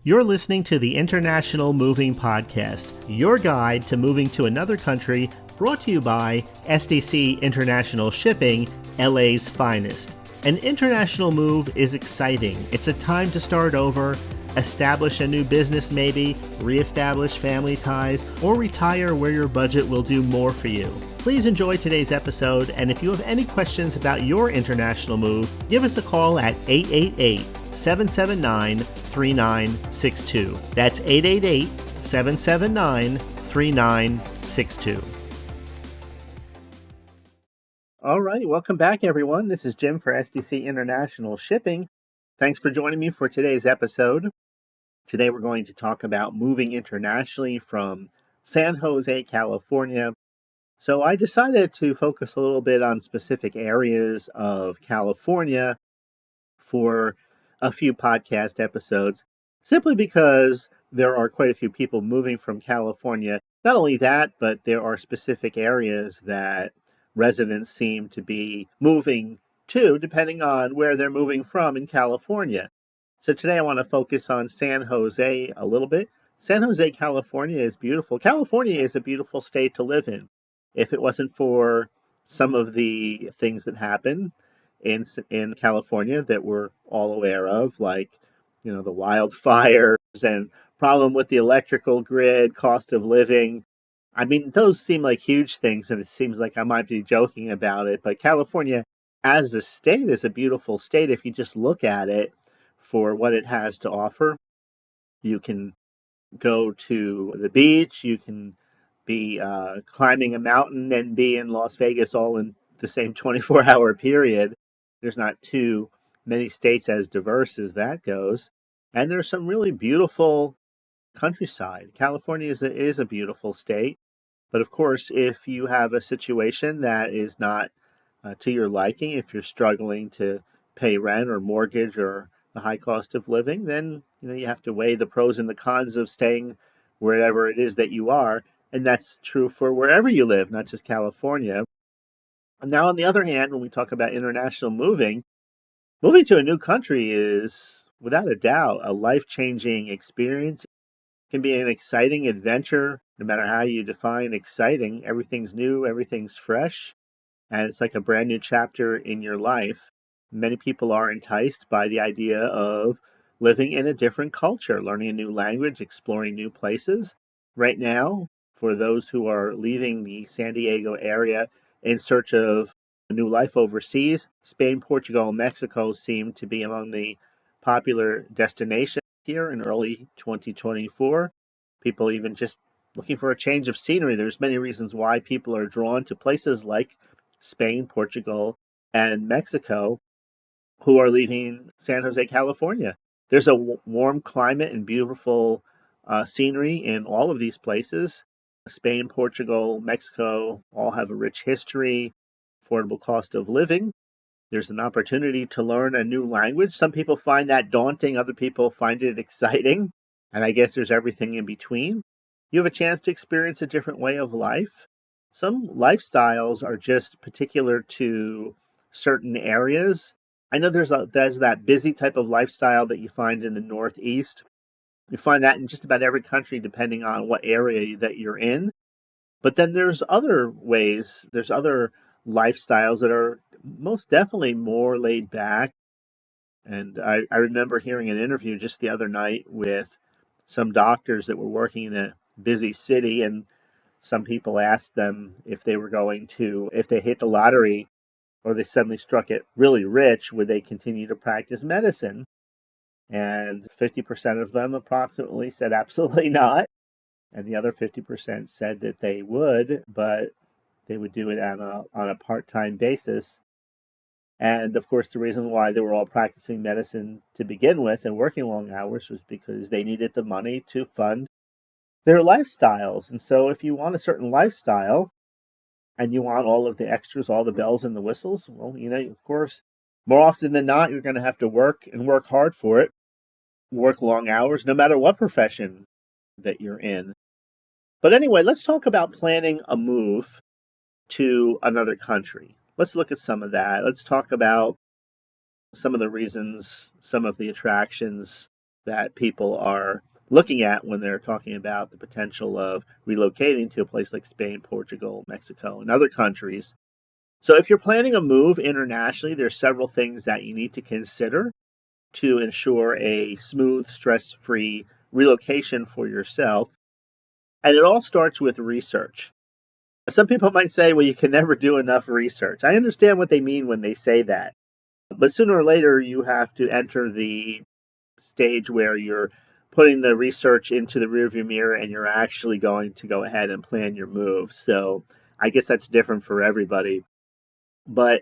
You're listening to the International Moving Podcast, your guide to moving to another country, brought to you by SDC International Shipping, LA's finest. An international move is exciting. It's a time to start over, establish a new business maybe, reestablish family ties, or retire where your budget will do more for you. Please enjoy today's episode, and if you have any questions about your international move, give us a call at 888-779-3962. That's 888-779-3962. All right, welcome back, everyone. This is Jim for SDC International Shipping. Thanks for joining me for today's episode. Today we're going to talk about moving internationally from San Jose, California. So I decided to focus a little bit on specific areas of California for a few podcast episodes, simply because there are quite a few people moving from California. Not only that, but there are specific areas that residents seem to be moving to, depending on where they're moving from in California. So today I want to focus on San Jose a little bit. San Jose, California is beautiful. California is a beautiful state to live in. If it wasn't for some of the things that happen in California that we're all aware of, like, the wildfires and problem with the electrical grid, cost of living. I mean, those seem like huge things, and it seems like I might be joking about it, but California as a state is a beautiful state if you just look at it for what it has to offer. You can go to the beach, you can be climbing a mountain and be in Las Vegas all in the same 24-hour period. There's not too many states as diverse as that goes. And there's some really beautiful countryside. California is a beautiful state. But of course, if you have a situation that is not to your liking, if you're struggling to pay rent or mortgage or the high cost of living, then you have to weigh the pros and the cons of staying wherever it is that you are. And that's true for wherever you live, not just California. And now, on the other hand, when we talk about international moving to a new country is, without a doubt, a life-changing experience. It can be an exciting adventure, no matter how you define exciting. Everything's new, everything's fresh, and it's like a brand new chapter in your life. Many people are enticed by the idea of living in a different culture, learning a new language, exploring new places. Right now, for those who are leaving the San Diego area in search of a new life overseas, Spain, Portugal, and Mexico seem to be among the popular destinations here in early 2024. People even just looking for a change of scenery. There's many reasons why people are drawn to places like Spain, Portugal, and Mexico who are leaving San Jose, California. There's a warm climate and beautiful scenery in all of these places. Spain, Portugal, Mexico all have a rich history, affordable cost of living. There's an opportunity to learn a new language. Some people find that daunting, other people find it exciting, and I guess there's everything in between. You have a chance to experience a different way of life. Some lifestyles are just particular to certain areas. I know there's that busy type of lifestyle that you find in the Northeast. You find that in just about every country, depending on what area that you're in. But then there's other ways, there's other lifestyles that are most definitely more laid back. And I remember hearing an interview just the other night with some doctors that were working in a busy city, and some people asked them if they hit the lottery or they suddenly struck it really rich, would they continue to practice medicine? And 50% of them approximately said absolutely not. And the other 50% said that they would, but they would do it on a part-time basis. And of course, the reason why they were all practicing medicine to begin with and working long hours was because they needed the money to fund their lifestyles. And so if you want a certain lifestyle and you want all of the extras, all the bells and the whistles, well, of course, more often than not, you're going to have to work and work hard for it, work long hours, no matter what profession that you're in. But anyway, let's talk about planning a move to another country. Let's look at some of that. Let's talk about some of the reasons, some of the attractions that people are looking at when they're talking about the potential of relocating to a place like Spain, Portugal, Mexico, and other countries. So if you're planning a move internationally, there's several things that you need to consider to ensure a smooth, stress-free relocation for yourself. And it all starts with research. Some people might say, well, you can never do enough research. I understand what they mean when they say that. But sooner or later, you have to enter the stage where you're putting the research into the rearview mirror and you're actually going to go ahead and plan your move. So I guess that's different for everybody. But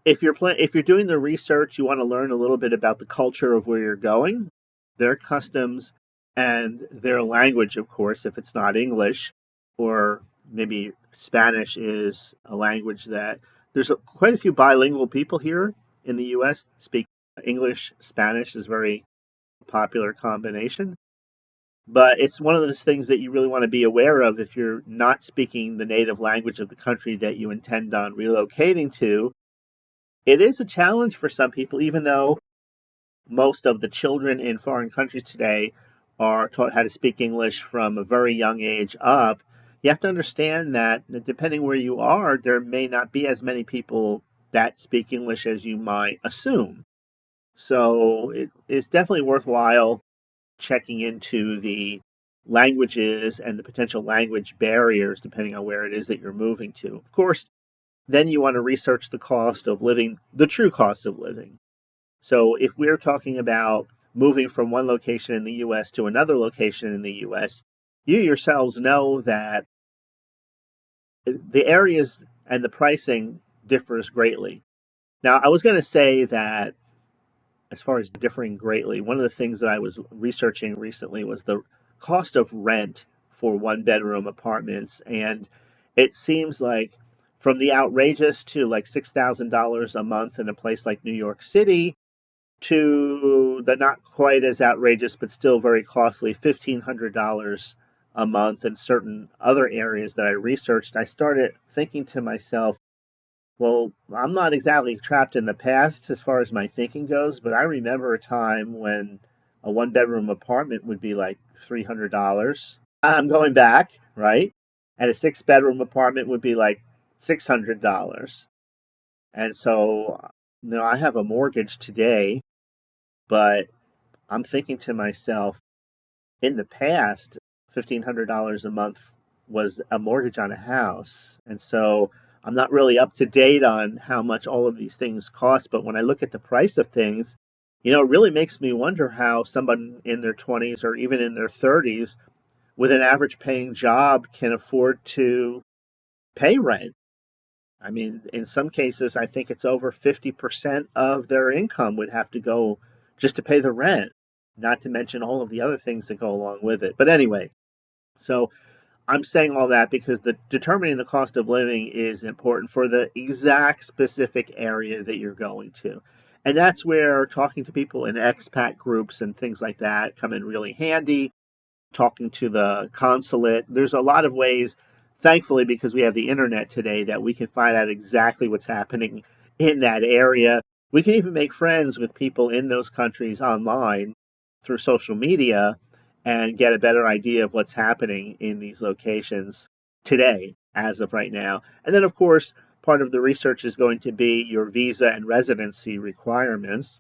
if you're doing the research, you want to learn a little bit about the culture of where you're going, their customs, and their language, of course, if it's not English, or maybe Spanish is a language that quite a few bilingual people here in the U.S. speak English. Spanish is a very popular combination. But it's one of those things that you really want to be aware of if you're not speaking the native language of the country that you intend on relocating to. It is a challenge for some people, even though most of the children in foreign countries today are taught how to speak English from a very young age up. You have to understand that depending where you are, there may not be as many people that speak English as you might assume. So it's definitely worthwhile checking into the languages and the potential language barriers depending on where it is that you're moving to. Of course, then you want to research the cost of living, the true cost of living. So if we're talking about moving from one location in the US to another location in the US, you yourselves know that the areas and the pricing differs greatly. Now, I was going to say that as far as differing greatly, one of the things that I was researching recently was the cost of rent for one bedroom apartments. And it seems like from the outrageous to like $6,000 a month in a place like New York City to the not quite as outrageous but still very costly $1,500 a month in certain other areas that I researched, I started thinking to myself, well, I'm not exactly trapped in the past as far as my thinking goes, but I remember a time when a one bedroom apartment would be like $300. I'm going back, right? And a six-bedroom apartment would be like $600. And so, I have a mortgage today, but I'm thinking to myself, in the past, $1,500 a month was a mortgage on a house. And so I'm not really up to date on how much all of these things cost. But when I look at the price of things, it really makes me wonder how someone in their 20s or even in their 30s with an average paying job can afford to pay rent. I mean, in some cases, I think it's over 50% of their income would have to go just to pay the rent, not to mention all of the other things that go along with it. But anyway, so I'm saying all that because determining the cost of living is important for the exact specific area that you're going to. And that's where talking to people in expat groups and things like that come in really handy. Talking to the consulate. There's a lot of ways, thankfully, because we have the internet today, that we can find out exactly what's happening in that area. We can even make friends with people in those countries online through social media and get a better idea of what's happening in these locations today, as of right now. And then, of course, part of the research is going to be your visa and residency requirements.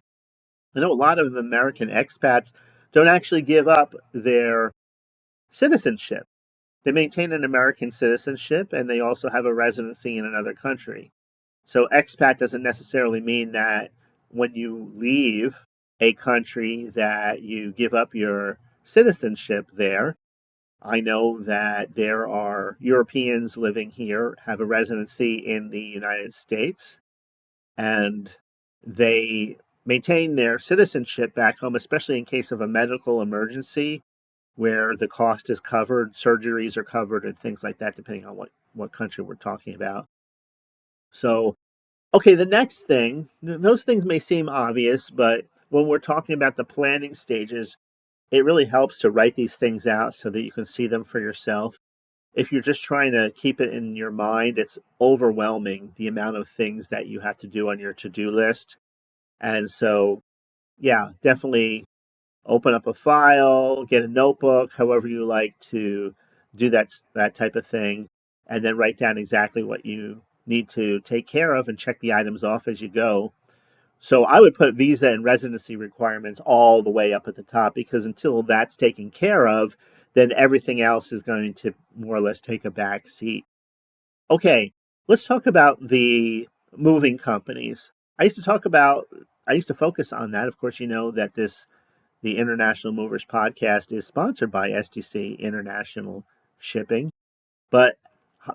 I know a lot of American expats don't actually give up their citizenship. They maintain an American citizenship and they also have a residency in another country. So expat doesn't necessarily mean that when you leave a country that you give up your citizenship there. I know that there are Europeans living here, have a residency in the United States, and they maintain their citizenship back home, especially in case of a medical emergency where the cost is covered, surgeries are covered, and things like that, depending on what country we're talking about. So, okay, the next thing, those things may seem obvious, but when we're talking about the planning stages, it really helps to write these things out so that you can see them for yourself. If you're just trying to keep it in your mind, it's overwhelming the amount of things that you have to do on your to-do list. And so, yeah, definitely open up a file, get a notebook, however you like to do that type of thing, and then write down exactly what you need to take care of and check the items off as you go. So I would put visa and residency requirements all the way up at the top, because until that's taken care of, then everything else is going to more or less take a back seat. Okay, let's talk about the moving companies. I used to focus on that. Of course, you know that the International Movers podcast is sponsored by STC International Shipping, but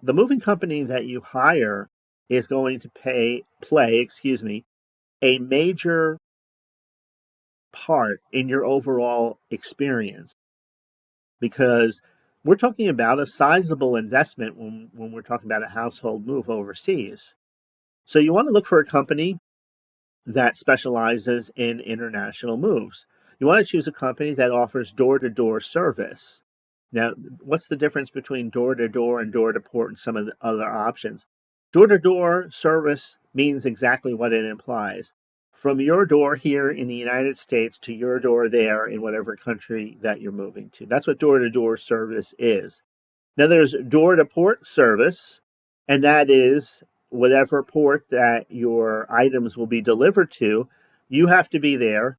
the moving company that you hire is going to play a major part in your overall experience, because we're talking about a sizable investment when we're talking about a household move overseas. So you want to look for a company that specializes in international moves. You want to choose a company that offers door to door service. Now, what's the difference between door to door and door to port and some of the other options? Door to door service means exactly what it implies. From your door here in the United States to your door there in whatever country that you're moving to. That's what door to door service is. Now, there's door to port service, and that is whatever port that your items will be delivered to. You have to be there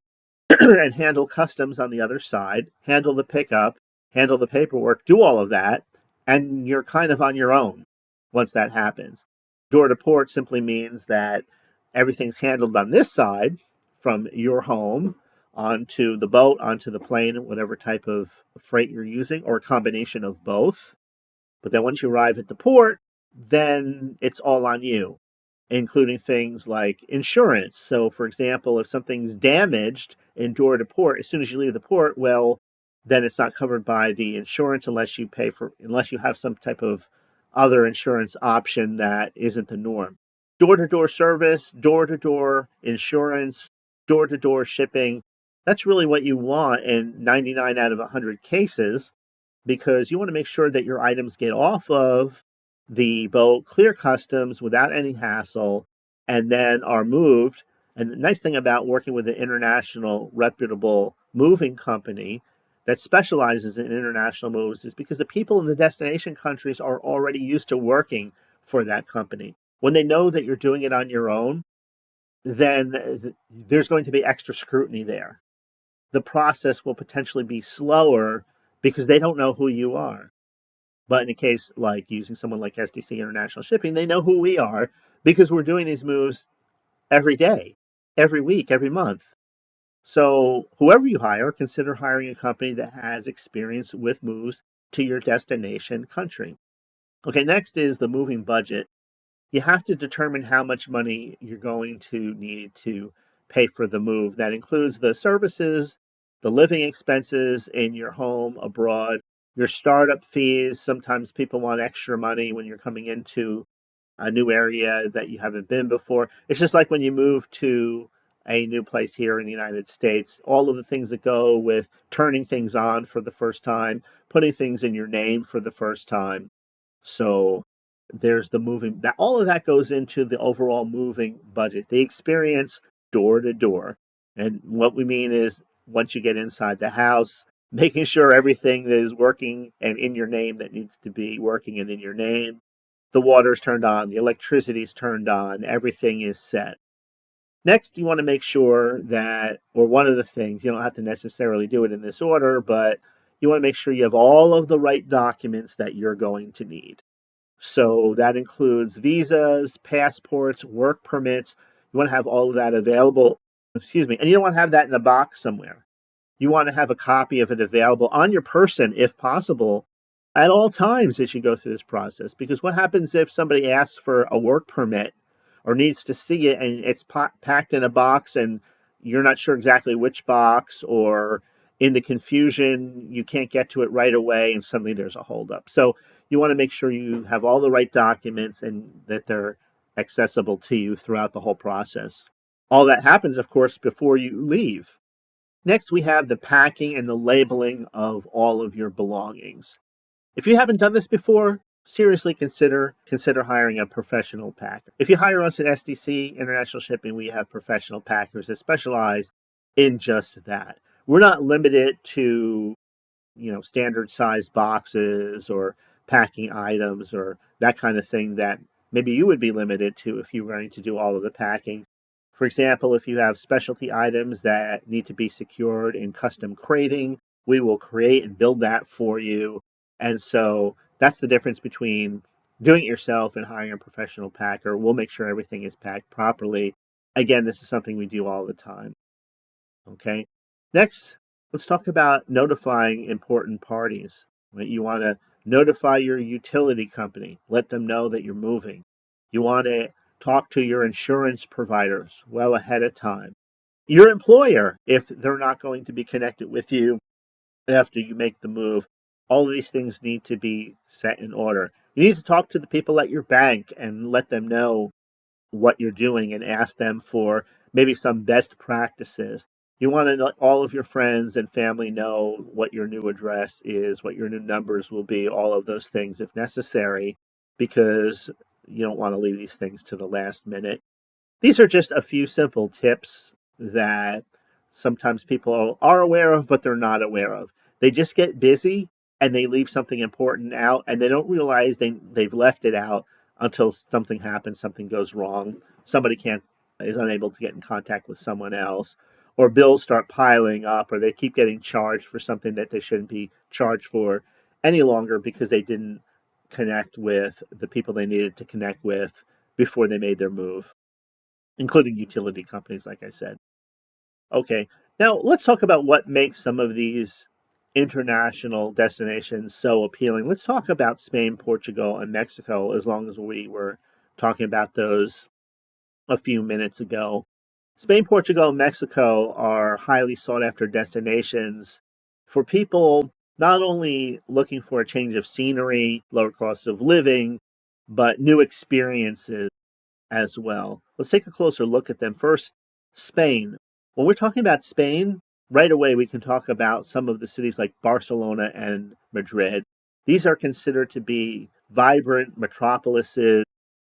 and handle customs on the other side, handle the pickup, handle the paperwork, do all of that, and you're kind of on your own once that happens. Door to port simply means that everything's handled on this side from your home onto the boat, onto the plane, whatever type of freight you're using, or a combination of both. But then once you arrive at the port, then it's all on you, including things like insurance. So, for example, if something's damaged in door to port, as soon as you leave the port, well, then it's not covered by the insurance unless you have some type of other insurance option that isn't the norm. Door to door service, door to door insurance, door to door shipping. That's really what you want in 99 out of 100 cases, because you want to make sure that your items get off of the boat, clear customs without any hassle, and then are moved. And the nice thing about working with an international reputable moving company that specializes in international moves is because the people in the destination countries are already used to working for that company. When they know that you're doing it on your own, then there's going to be extra scrutiny there. The process will potentially be slower because they don't know who you are. But in a case like using someone like SDC International Shipping, they know who we are because we're doing these moves every day, every week, every month. So whoever you hire, consider hiring a company that has experience with moves to your destination country. Okay, next is the moving budget. You have to determine how much money you're going to need to pay for the move. That includes the services, the living expenses in your home abroad, your startup fees. Sometimes people want extra money when you're coming into a new area that you haven't been before. It's just like when you move to a new place here in the United States, all of the things that go with turning things on for the first time, putting things in your name for the first time. So there's the moving, that all of that goes into the overall moving budget, the experience door to door. And what we mean is once you get inside the house, making sure everything that is working and in your name that needs to be working and in your name, the water's turned on, the electricity's turned on, everything is set. Next, you want to make sure that, or one of the things, you don't have to necessarily do it in this order, but you want to make sure you have all of the right documents that you're going to need. So that includes visas, passports, work permits. You want to have all of that available, and you don't want to have that in a box somewhere. You want to have a copy of it available on your person, if possible, at all times as you go through this process. Because what happens if somebody asks for a work permit or needs to see it and it's packed in a box and you're not sure exactly which box, or in the confusion, you can't get to it right away and suddenly there's a holdup. So you want to make sure you have all the right documents and that they're accessible to you throughout the whole process. All that happens, of course, before you leave. Next, we have the packing and the labeling of all of your belongings. If you haven't done this before, seriously consider hiring a professional packer. If you hire us at SDC International Shipping, we have professional packers that specialize in just that. we're not limited to, standard size boxes or packing items or that kind of thing that maybe you would be limited to if you were going to do all of the packing. For example, if you have specialty items that need to be secured in custom crating, we will create and build that for you. And so that's the difference between doing it yourself and hiring a professional packer. We'll make sure everything is packed properly. Again, this is something we do all the time. Okay. Next, let's talk about notifying important parties. Right? You want to notify your utility company, let them know that you're moving. You want to talk to your insurance providers well ahead of time. Your employer, if they're not going to be connected with you after you make the move, all of these things need to be set in order. You need to talk to the people at your bank and let them know what you're doing and ask them for maybe some best practices. You want to let all of your friends and family know what your new address is, what your new numbers will be, all of those things if necessary, because you don't want to leave these things to the last minute. These are just a few simple tips that sometimes people are aware of, but they're not aware of. They just get busy and they leave something important out and they don't realize they've left it out until something happens, something goes wrong, somebody is unable to get in contact with someone else, or bills start piling up, or they keep getting charged for something that they shouldn't be charged for any longer because they didn't connect with the people they needed to connect with before they made their move, including utility companies, like I said. Okay, now let's talk about what makes some of these international destinations so appealing. Let's talk about Spain, Portugal, and Mexico, as long as we were talking about those a few minutes ago. Spain, Portugal, and Mexico are highly sought after destinations for people not only looking for a change of scenery, lower cost of living, but new experiences as well. Let's take a closer look at them. First, Spain. When we're talking about Spain, right away we can talk about some of the cities like Barcelona and Madrid. These are considered to be vibrant metropolises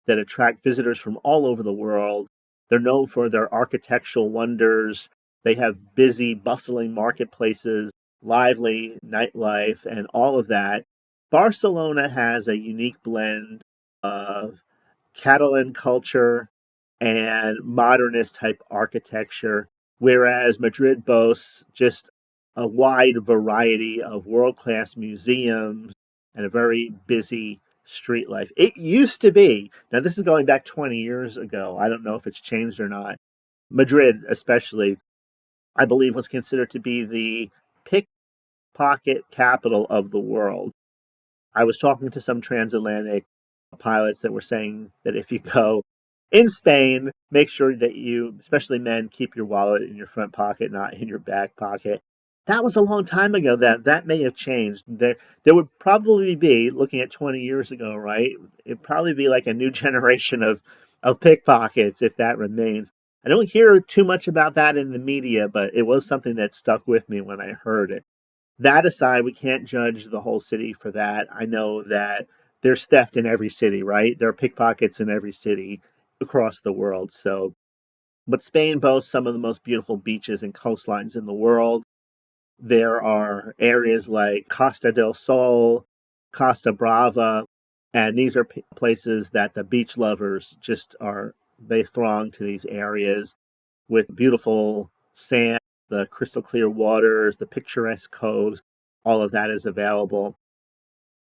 that attract visitors from all over the world. They're known for their architectural wonders. They have busy, bustling marketplaces, lively nightlife, and all of that. Barcelona has a unique blend of Catalan culture and modernist type architecture, whereas Madrid boasts just a wide variety of world class museums and a very busy street life. It used to be, now this is going back 20 years ago. I don't know if it's changed or not. Madrid, especially, I believe, was considered to be the pickpocket capital of the world. I was talking to some transatlantic pilots that were saying that if you go in Spain, make sure that you, especially men, keep your wallet in your front pocket, not in your back pocket. That was a long time ago. That may have changed. There would probably be, looking at 20 years ago, right? It'd probably be like a new generation of pickpockets if that remains. I don't hear too much about that in the media, but it was something that stuck with me when I heard it. That aside, we can't judge the whole city for that. I know that there's theft in every city, right? There are pickpockets in every city across the world. So, but Spain boasts some of the most beautiful beaches and coastlines in the world. There are areas like Costa del Sol, Costa Brava, and these are places that the beach lovers just are, they throng to these areas with beautiful sand, the crystal clear waters, the picturesque coves. All of that is available.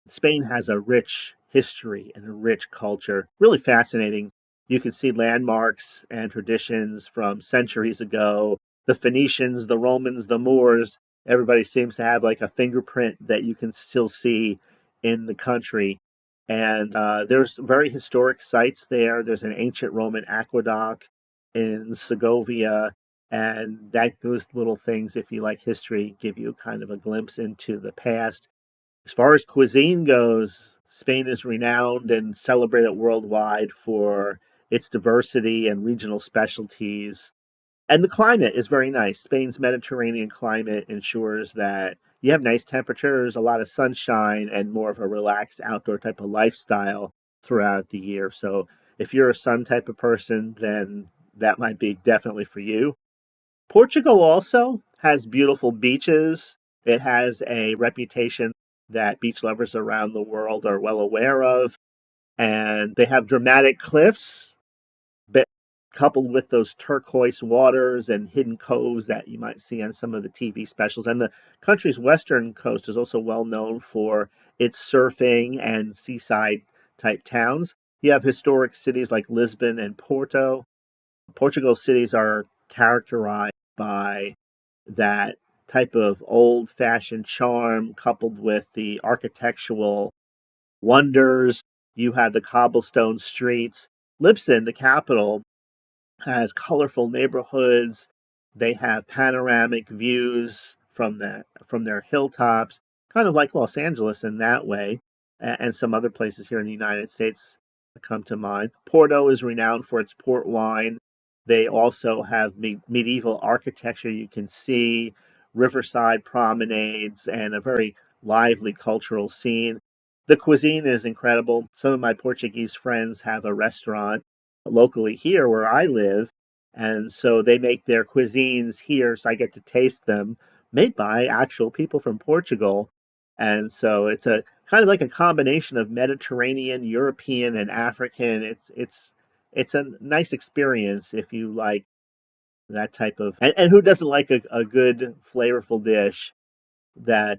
Spain has a rich history and a rich culture, really fascinating. You can see landmarks and traditions from centuries ago. The Phoenicians, the Romans, the Moors, everybody seems to have like a fingerprint that you can still see in the country. And there's very historic sites there. There's an ancient Roman aqueduct in Segovia. And that those little things, if you like history, give you kind of a glimpse into the past. As far as cuisine goes, Spain is renowned and celebrated worldwide for its diversity and regional specialties. And the climate is very nice. Spain's Mediterranean climate ensures that you have nice temperatures, a lot of sunshine, and more of a relaxed outdoor type of lifestyle throughout the year. So if you're a sun type of person, then that might be definitely for you. Portugal also has beautiful beaches. It has a reputation that beach lovers around the world are well aware of. And they have dramatic cliffs, but coupled with those turquoise waters and hidden coves that you might see on some of the TV specials. And the country's western coast is also well known for its surfing and seaside type towns. You have historic cities like Lisbon and Porto. Portugal's cities are characterized by that type of old fashioned charm coupled with the architectural wonders. You have the cobblestone streets. Lisbon, the capital, has colorful neighborhoods. They have panoramic views from their hilltops, kind of like Los Angeles in that way, and some other places here in the United States come to mind. Porto is renowned for its port wine. They also have medieval architecture you can see, riverside promenades, and a very lively cultural scene. The cuisine is incredible. Some of my Portuguese friends have a restaurant locally here where I live. And so they make their cuisines here, so I get to taste them, made by actual people from Portugal. And so it's a kind of like a combination of Mediterranean, European, and African. It's a nice experience if you like that type of and who doesn't like a good flavorful dish that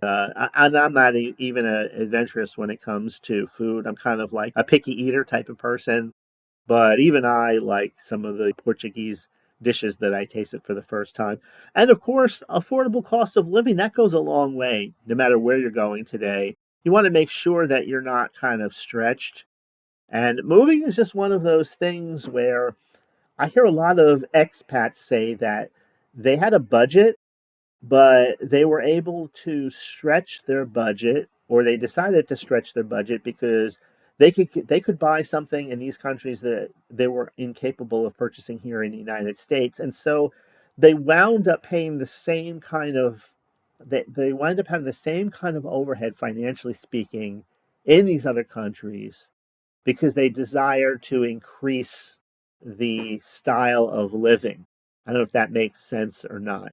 I'm not even adventurous when it comes to food. I'm kind of like a picky eater type of person. But even I like some of the Portuguese dishes that I tasted for the first time. And of course, affordable cost of living, that goes a long way, no matter where you're going today. You want to make sure that you're not kind of stretched. And moving is just one of those things where I hear a lot of expats say that they had a budget but they were able to stretch their budget, or they decided to stretch their budget because they could buy something in these countries that they were incapable of purchasing here in the United States. And so they wound up paying the same kind of they wind up having the same kind of overhead, financially speaking, in these other countries because they desire to increase the style of living. I don't know if that makes sense or not.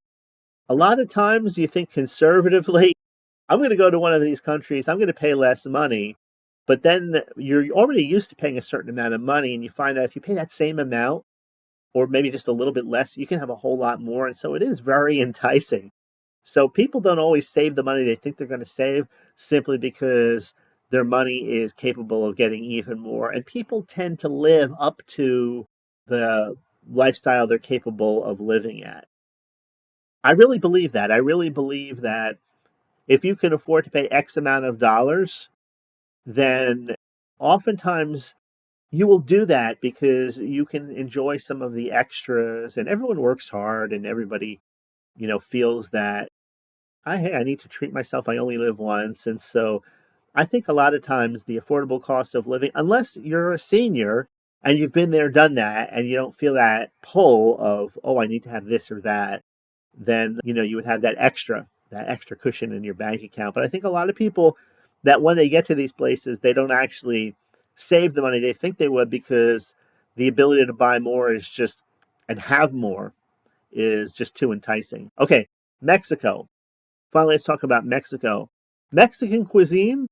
A lot of times you think conservatively, I'm going to go to one of these countries, I'm going to pay less money. But then you're already used to paying a certain amount of money, and you find out if you pay that same amount, or maybe just a little bit less, you can have a whole lot more. And so it is very enticing. So people don't always save the money they think they're going to save simply because their money is capable of getting even more. And people tend to live up to the lifestyle they're capable of living at. I really believe that. I really believe that if you can afford to pay X amount of dollars, then oftentimes you will do that because you can enjoy some of the extras and everyone works hard and everybody, feels that hey, I need to treat myself. I only live once. And so I think a lot of times the affordable cost of living, unless you're a senior and you've been there, done that, and you don't feel that pull of, oh, I need to have this or that, then you would have that extra cushion in your bank account. But I think a lot of people that when they get to these places, they don't actually save the money they think they would because the ability to buy more is just and have more is just too enticing. Okay, Mexico. Finally, let's talk about Mexico. Mexican cuisine,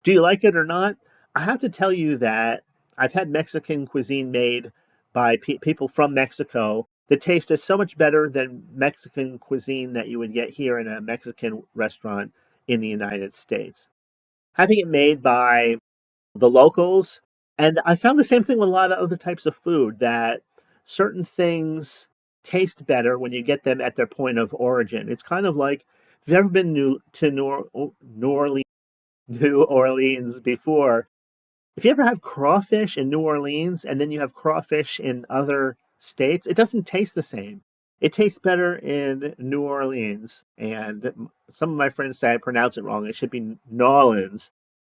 do you like it or not? I have to tell you that I've had Mexican cuisine made by people from Mexico that tasted so much better than Mexican cuisine that you would get here in a Mexican restaurant in the United States. Having it made by the locals, and I found the same thing with a lot of other types of food that certain things taste better when you get them at their point of origin. It's kind of like if you've ever been to New Orleans before, if you ever have crawfish in New Orleans and then you have crawfish in other states, it doesn't taste the same. It tastes better in New Orleans. And some of my friends say I pronounce it wrong. It should be Nolans,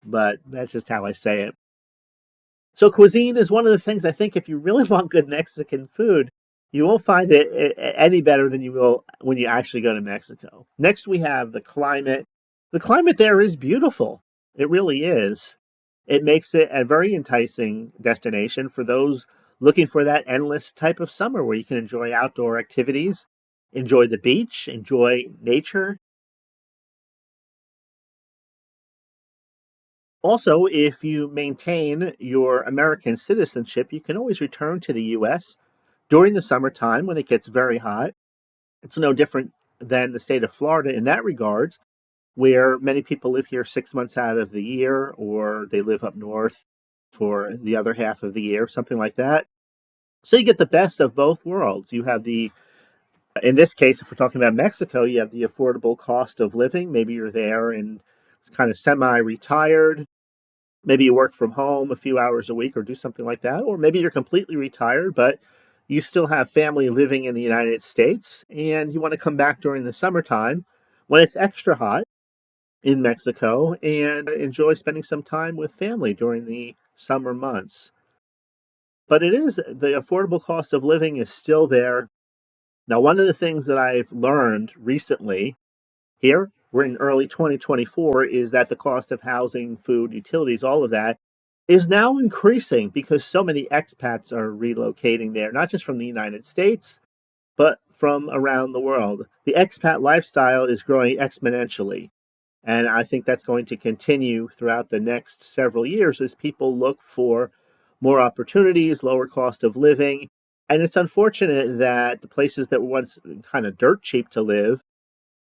but that's just how I say it. So cuisine is one of the things I think if you really want good Mexican food, you won't find it any better than you will when you actually go to Mexico. Next, we have the climate. The climate there is beautiful. It really is. It makes it a very enticing destination for those looking for that endless type of summer where you can enjoy outdoor activities. enjoy the beach, enjoy nature. Also, if you maintain your American citizenship, you can always return to the US during the summertime when it gets very hot. It's no different than the state of Florida in that regards, where many people live here 6 months out of the year, or they live up north for the other half of the year, something like that. So you get the best of both worlds. You have in this case, if we're talking about Mexico, you have the affordable cost of living. Maybe you're there and kind of semi-retired. Maybe you work from home a few hours a week or do something like that. Or maybe you're completely retired, but you still have family living in the United States and you want to come back during the summertime when it's extra hot in Mexico and enjoy spending some time with family during the summer months. But the affordable cost of living is still there. Now, one of the things that I've learned recently here, we're in early 2024, is that the cost of housing, food, utilities, all of that is now increasing because so many expats are relocating there, not just from the United States, but from around the world. The expat lifestyle is growing exponentially. And I think that's going to continue throughout the next several years as people look for more opportunities, lower cost of living. And it's unfortunate that the places that were once kind of dirt cheap to live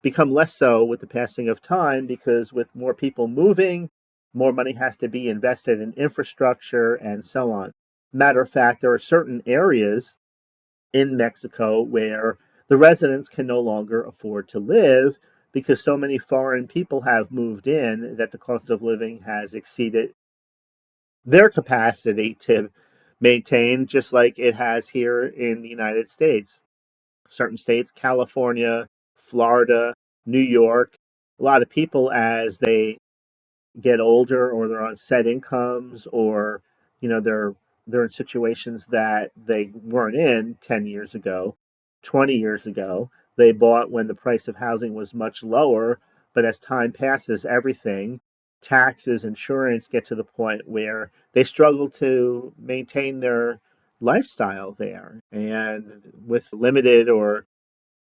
become less so with the passing of time because with more people moving, more money has to be invested in infrastructure and so on. Matter of fact, there are certain areas in Mexico where the residents can no longer afford to live because so many foreign people have moved in that the cost of living has exceeded their capacity to maintain, just like it has here in the United States. Certain states, California, Florida, New York, a lot of people as they get older or they're on set incomes or they're in situations that they weren't in 10 years ago, 20 years ago. They bought when the price of housing was much lower, but as time passes, everything, taxes, insurance, get to the point where they struggle to maintain their lifestyle there. And with limited or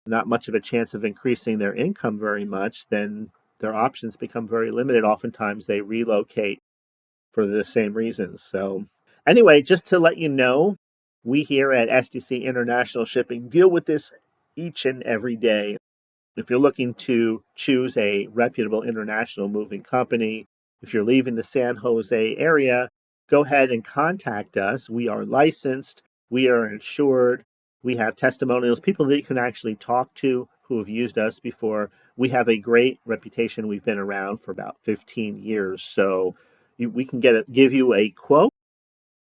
not much of a chance of increasing their income very much, then their options become very limited. Oftentimes they relocate for the same reasons. So anyway, just to let you know, we here at SDC International Shipping deal with this each and every day. If you're looking to choose a reputable international moving company, if you're leaving the San Jose area, go ahead and contact us. We are licensed, we are insured, we have testimonials, people that you can actually talk to who have used us before. We have a great reputation. We've been around for about 15 years, so we can give you a quote.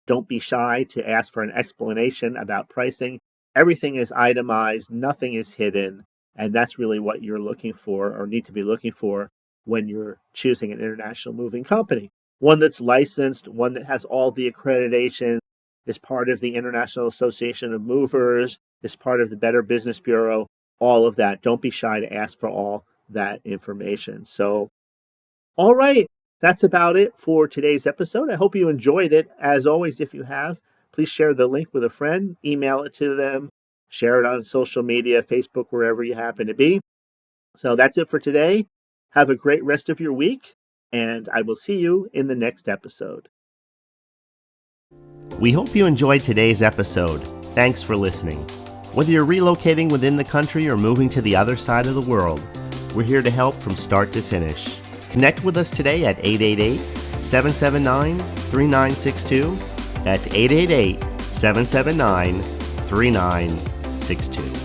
Don't be shy to ask for an explanation about pricing. Everything is itemized, nothing is hidden, and that's really what you're looking for or need to be looking for when you're choosing an international moving company. One that's licensed, one that has all the accreditation, is part of the International Association of Movers, is part of the Better Business Bureau, all of that. Don't be shy to ask for all that information. So, all right, that's about it for today's episode. I hope you enjoyed it. As always, if you have, please share the link with a friend, email it to them, share it on social media, Facebook, wherever you happen to be. So that's it for today. Have a great rest of your week, and I will see you in the next episode. We hope you enjoyed today's episode. Thanks for listening. Whether you're relocating within the country or moving to the other side of the world, we're here to help from start to finish. Connect with us today at 888-779-3962. That's 888-779-3962.